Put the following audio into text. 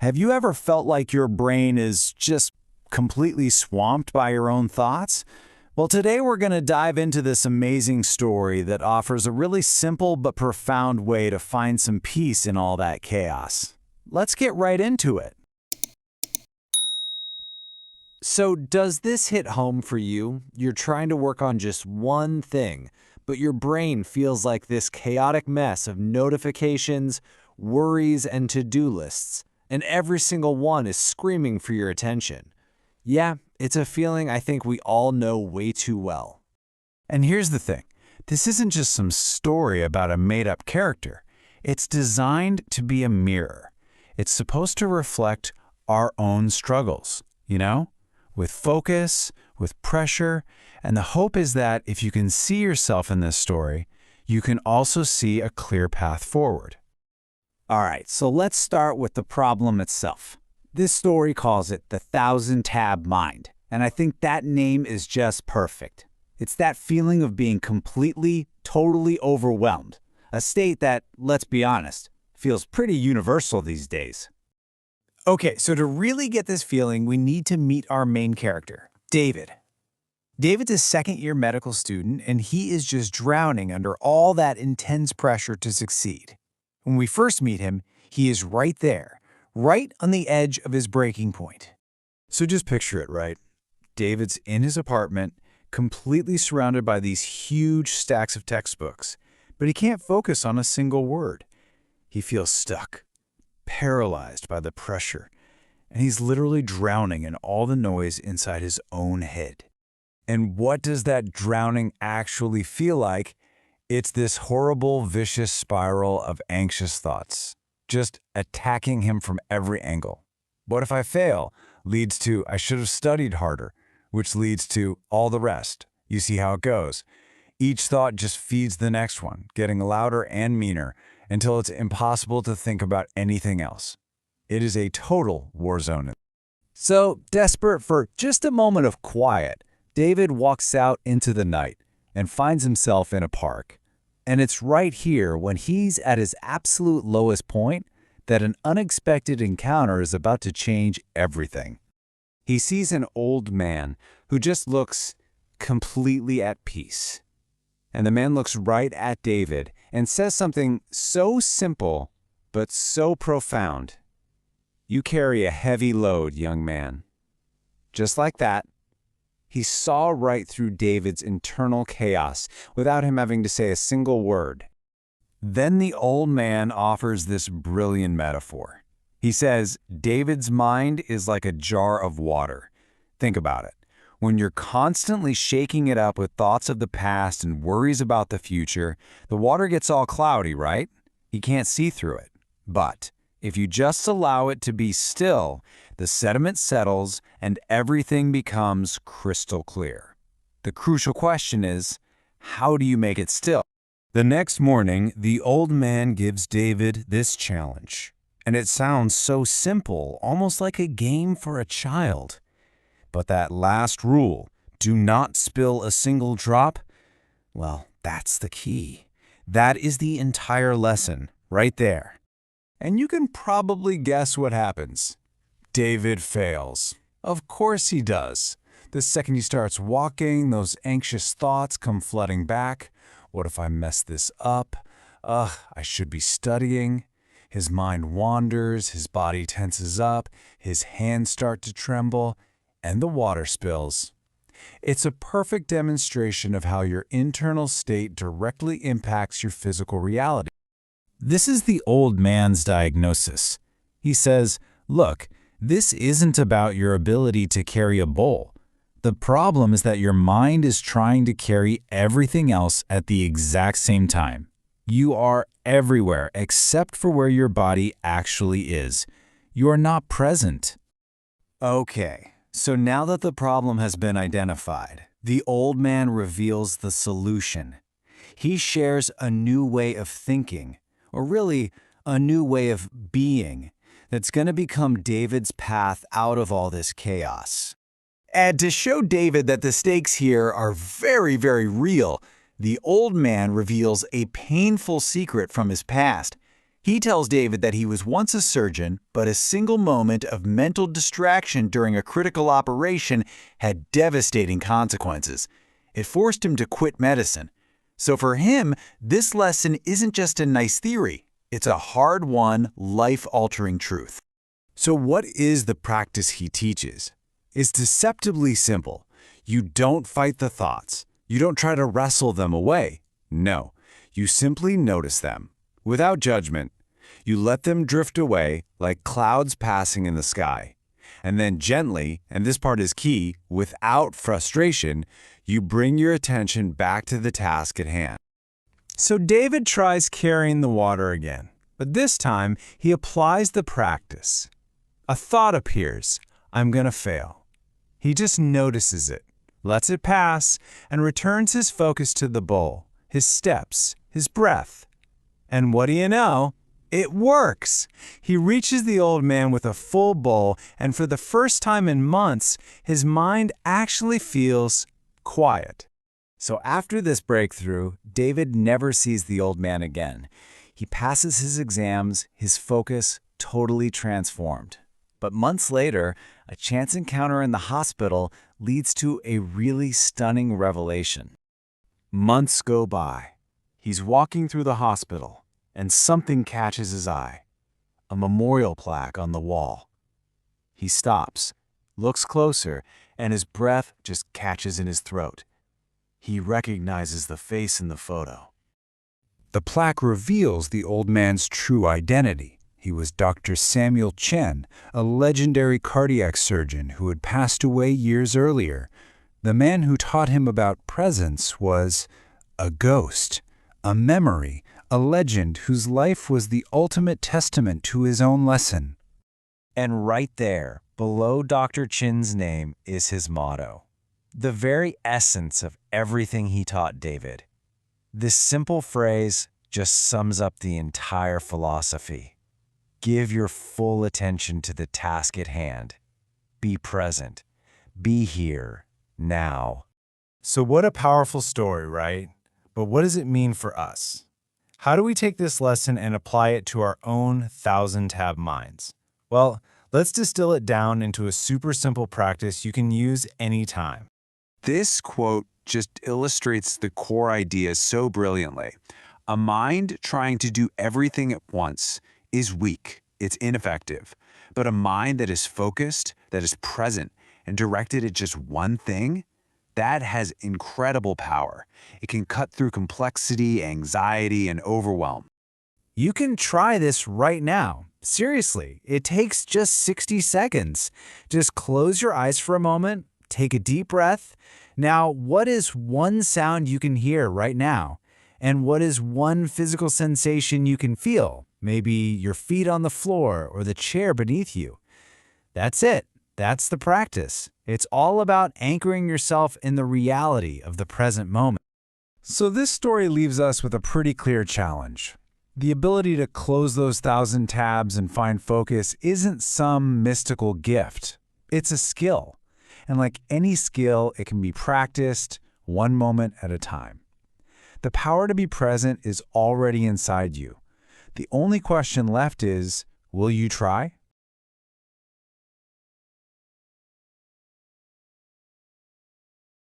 Have you ever felt like your brain is just completely swamped by your own thoughts? Well, today we're going to dive into this amazing story that offers a really simple but profound way to find some peace in all that chaos. Let's get right into it. So, does this hit home for you? You're trying to work on just one thing, but your brain feels like this chaotic mess of notifications, worries, and to-do lists, and every single one is screaming for your attention. Yeah, it's a feeling I think we all know way too well. And here's the thing. This isn't just some story about a made-up character. It's designed to be a mirror. It's supposed to reflect our own struggles, with focus, with pressure, and the hope is that if you can see yourself in this story, you can also see a clear path forward. All right, so let's start with the problem itself. This story calls it the 1,000-tab mind, and I think that name is just perfect. It's that feeling of being completely, totally overwhelmed, a state that, let's be honest, feels pretty universal these days. Okay, so to really get this feeling, we need to meet our main character, David. David's a second-year medical student, and he is just drowning under all that intense pressure to succeed. When we first meet him, he is right there, right on the edge of his breaking point. So just picture it, right? David's in his apartment, completely surrounded by these huge stacks of textbooks, but he can't focus on a single word. He feels stuck, paralyzed by the pressure, and he's literally drowning in all the noise inside his own head. And what does that drowning actually feel like? It's this horrible, vicious spiral of anxious thoughts, just attacking him from every angle. What if I fail? Leads to I should have studied harder, which leads to all the rest. You see how it goes. Each thought just feeds the next one, getting louder and meaner, until it's impossible to think about anything else. It is a total war zone. So, desperate for just a moment of quiet, David walks out into the night and finds himself in a park. And it's right here, when he's at his absolute lowest point, that an unexpected encounter is about to change everything. He sees an old man who just looks completely at peace. And the man looks right at David and says something so simple, but so profound. "You carry a heavy load, young man." Just like that, he saw right through David's internal chaos without him having to say a single word. Then the old man offers this brilliant metaphor. He says, David's mind is like a jar of water. Think about it. When you're constantly shaking it up with thoughts of the past and worries about the future, the water gets all cloudy, right? You can't see through it. But if you just allow it to be still, the sediment settles and everything becomes crystal clear. The crucial question is, how do you make it still? The next morning, the old man gives David this challenge. And it sounds so simple, almost like a game for a child. But that last rule, do not spill a single drop, well, that's the key. That is the entire lesson, right there. And you can probably guess what happens. David fails. Of course he does. The second he starts walking, those anxious thoughts come flooding back. What if I mess this up? I should be studying. His mind wanders, his body tenses up, his hands start to tremble, and the water spills. It's a perfect demonstration of how your internal state directly impacts your physical reality. This is the old man's diagnosis. He says, look, this isn't about your ability to carry a bowl. The problem is that your mind is trying to carry everything else at the exact same time. You are everywhere except for where your body actually is. You are not present. Okay. So now that the problem has been identified, the old man reveals the solution. He shares a new way of thinking, or really a new way of being, that's going to become David's path out of all this chaos. And to show David that the stakes here are very, very real, the old man reveals a painful secret from his past. He tells David that he was once a surgeon, but a single moment of mental distraction during a critical operation had devastating consequences. It forced him to quit medicine. So for him, this lesson isn't just a nice theory. It's a hard-won, life-altering truth. So what is the practice he teaches? It's deceptively simple. You don't fight the thoughts. You don't try to wrestle them away. No, you simply notice them. Without judgment, you let them drift away like clouds passing in the sky. And then gently, and this part is key, without frustration, you bring your attention back to the task at hand. So David tries carrying the water again, but this time he applies the practice. A thought appears, I'm gonna fail. He just notices it, lets it pass, and returns his focus to the bowl, his steps, his breath. And what do you know? It works! He reaches the old man with a full bowl, and for the first time in months, his mind actually feels quiet. So after this breakthrough, David never sees the old man again. He passes his exams, his focus totally transformed. But months later, a chance encounter in the hospital leads to a really stunning revelation. Months go by. He's walking through the hospital, and something catches his eye. A memorial plaque on the wall. He stops, looks closer, and his breath just catches in his throat. He recognizes the face in the photo. The plaque reveals the old man's true identity. He was Dr. Samuel Chen, a legendary cardiac surgeon who had passed away years earlier. The man who taught him about presence was a ghost, a memory, a legend whose life was the ultimate testament to his own lesson. And right there, below Dr. Chen's name, is his motto. The very essence of everything he taught David. This simple phrase just sums up the entire philosophy. Give your full attention to the task at hand. Be present. Be here, now. So what a powerful story, right? But what does it mean for us? How do we take this lesson and apply it to our own 1,000-tab minds? Well, let's distill it down into a super simple practice you can use anytime. This quote just illustrates the core idea so brilliantly. A mind trying to do everything at once is weak, it's ineffective. But a mind that is focused, that is present, and directed at just one thing, that has incredible power. It can cut through complexity, anxiety, and overwhelm. You can try this right now. Seriously, it takes just 60 seconds. Just close your eyes for a moment, take a deep breath. Now, what is one sound you can hear right now? And what is one physical sensation you can feel? Maybe your feet on the floor or the chair beneath you. That's it. That's the practice. It's all about anchoring yourself in the reality of the present moment. So this story leaves us with a pretty clear challenge. The ability to close those 1,000 tabs and find focus isn't some mystical gift. It's a skill. And like any skill, it can be practiced one moment at a time. The power to be present is already inside you. The only question left is, will you try?